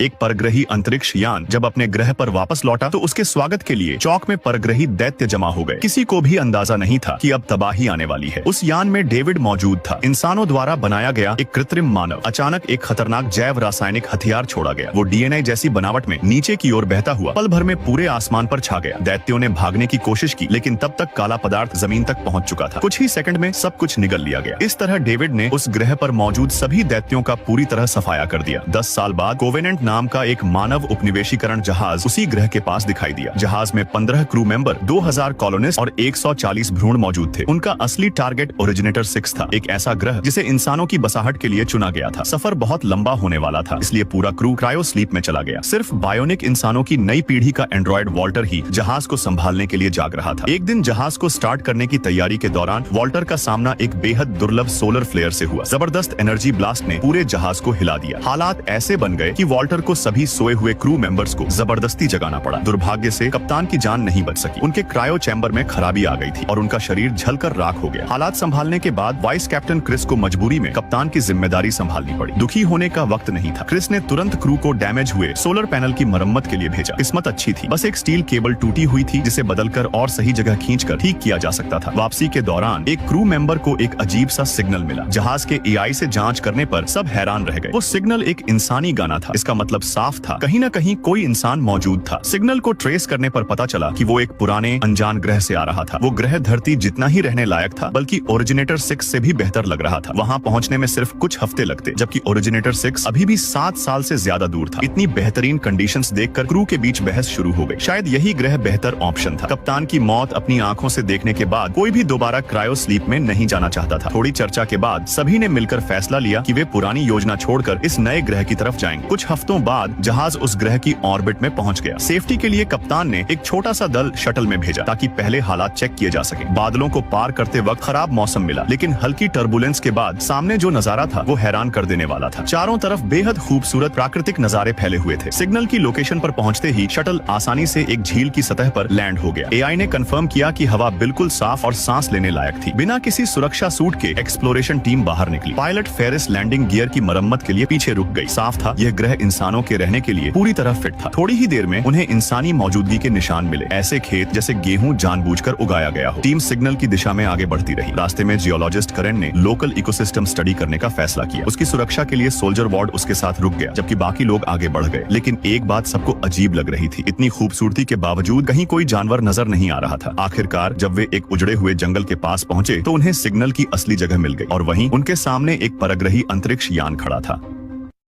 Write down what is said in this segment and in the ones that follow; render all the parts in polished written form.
एक परग्रही अंतरिक्ष यान जब अपने ग्रह पर वापस लौटा तो उसके स्वागत के लिए चौक में परग्रही दैत्य जमा हो गए। किसी को भी अंदाजा नहीं था कि अब तबाही आने वाली है। उस यान में डेविड मौजूद था, इंसानों द्वारा बनाया गया एक कृत्रिम मानव। अचानक एक खतरनाक जैव रासायनिक हथियार छोड़ा गया। वो डीएनए जैसी बनावट में नीचे की ओर बहता हुआ पल भर में पूरे आसमान पर छा गया। दैत्यों ने भागने की कोशिश की, लेकिन तब तक काला पदार्थ जमीन तक पहुंच चुका था। कुछ ही सेकंड में सब कुछ निगल लिया गया। इस तरह डेविड ने उस ग्रह पर मौजूद सभी दैत्यों का पूरी तरह सफाया कर दिया। 10 साल बाद कोवेनेंट नाम का एक मानव उपनिवेशीकरण जहाज उसी ग्रह के पास दिखाई दिया। जहाज में 15 क्रू मेंबर, 2000 कॉलोनिस्ट और 140 भ्रूण मौजूद थे। उनका असली टारगेट ओरिजिनेटर 6 था, एक ऐसा ग्रह जिसे इंसानों की बसाहट के लिए चुना गया था। सफर बहुत लंबा होने वाला था, इसलिए पूरा क्रू क्रायो स्लीप में चला गया। सिर्फ बायोनिक इंसानों की नई पीढ़ी का एंड्रॉयड वॉल्टर ही जहाज को संभालने के लिए जाग रहा था। एक दिन जहाज को स्टार्ट करने की तैयारी के दौरान वॉल्टर का सामना एक बेहद दुर्लभ सोलर फ्लेयर से हुआ। जबरदस्त एनर्जी ब्लास्ट ने पूरे जहाज को हिला दिया। हालात ऐसे बन गए कि वॉल्टर को सभी सोए हुए क्रू मेंबर्स को जबरदस्ती जगाना पड़ा। दुर्भाग्य से कप्तान की जान नहीं बच सकी। उनके क्रायो चैम्बर में खराबी आ गई थी और उनका शरीर जलकर राख हो गया। हालात संभालने के बाद वाइस कैप्टन क्रिस को मजबूरी में कप्तान की जिम्मेदारी संभालनी पड़ी। दुखी होने का वक्त नहीं था। क्रिस ने तुरंत क्रू को डैमेज हुए सोलर पैनल की मरम्मत के लिए भेजा। किस्मत अच्छी थी, बस एक स्टील केबल टूटी हुई थी जिसे बदलकर और सही जगह खींचकर ठीक किया जा सकता था। वापसी के दौरान एक क्रू मेंबर को एक अजीब सा सिग्नल मिला। जहाज के एआई से जांच करने पर सब हैरान रह गए। वो सिग्नल एक इंसानी गाना था। इसका मतलब साफ था, कहीं न कहीं कोई इंसान मौजूद था। सिग्नल को ट्रेस करने पर पता चला कि वो एक पुराने अनजान ग्रह से आ रहा था। वो ग्रह धरती जितना ही रहने लायक था, बल्कि ओरिजिनेटर 6 से भी बेहतर लग रहा था। वहाँ पहुँचने में सिर्फ कुछ हफ्ते लगते, जबकि ओरिजिनेटर 6 अभी भी 7 साल से ज्यादा दूर था। इतनी बेहतरीन कंडीशंस देखकर क्रू के बीच बहस शुरू हो गई। शायद यही ग्रह बेहतर ऑप्शन था। कप्तान की मौत अपनी आंखों से देखने के बाद कोई भी दोबारा क्रायो स्लीप में नहीं जाना चाहता था। थोड़ी चर्चा के बाद सभी ने मिलकर फैसला लिया कि वे पुरानी योजना छोड़कर इस नए ग्रह की तरफ जाएंगे। कुछ हफ्तों बाद जहाज उस ग्रह की ऑर्बिट में पहुंच गया। सेफ्टी के लिए कप्तान ने एक छोटा सा दल शटल में भेजा ताकि पहले हालात चेक किए जा सके। बादलों को पार करते वक्त खराब मौसम मिला, लेकिन हल्की टर्बुलेंस के बाद सामने जो नजारा था वो हैरान कर देने वाला था। चारों तरफ बेहद खूबसूरत प्राकृतिक नजारे फैले हुए थे। सिग्नल की लोकेशन पर पहुंचते ही शटल आसानी से एक झील की सतह पर लैंड हो गया। एआई ने कंफर्म किया कि हवा बिल्कुल साफ और सांस लेने लायक थी। बिना किसी सुरक्षा सूट के एक्सप्लोरेशन टीम बाहर निकली। पायलट फेरिस लैंडिंग गियर की मरम्मत के लिए पीछे रुक गई। साफ था, यह ग्रह इंसानों के रहने के लिए पूरी तरह फिट था। थोड़ी ही देर में उन्हें इंसानी मौजूदगी के निशान मिले, ऐसे खेत जैसे गेहूं जानबूझकर उगाया गया हो। टीम सिग्नल की दिशा में आगे बढ़ती रही। रास्ते में जियोलॉजिस्ट करेन ने लोकल इकोसिस्टम स्टडी करने का फैसला किया। उसकी सुरक्षा के लिए सोल्जर वार्ड उसके साथ रुक गया, जबकि बाकी लोग आगे बढ़ गए। लेकिन एक बात सबको अजीब लग रही थी, इतनी खूबसूरती के बावजूद कहीं कोई जानवर नजर नहीं आ रहा था। आखिरकार जब वे एक उजड़े हुए जंगल के पास पहुंचे तो उन्हें सिग्नल की असली जगह मिल गई और वहीं उनके सामने एक परग्रही अंतरिक्ष यान खड़ा था।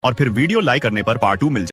और फिर वीडियो लाइक करने पर पार्ट 2 मिल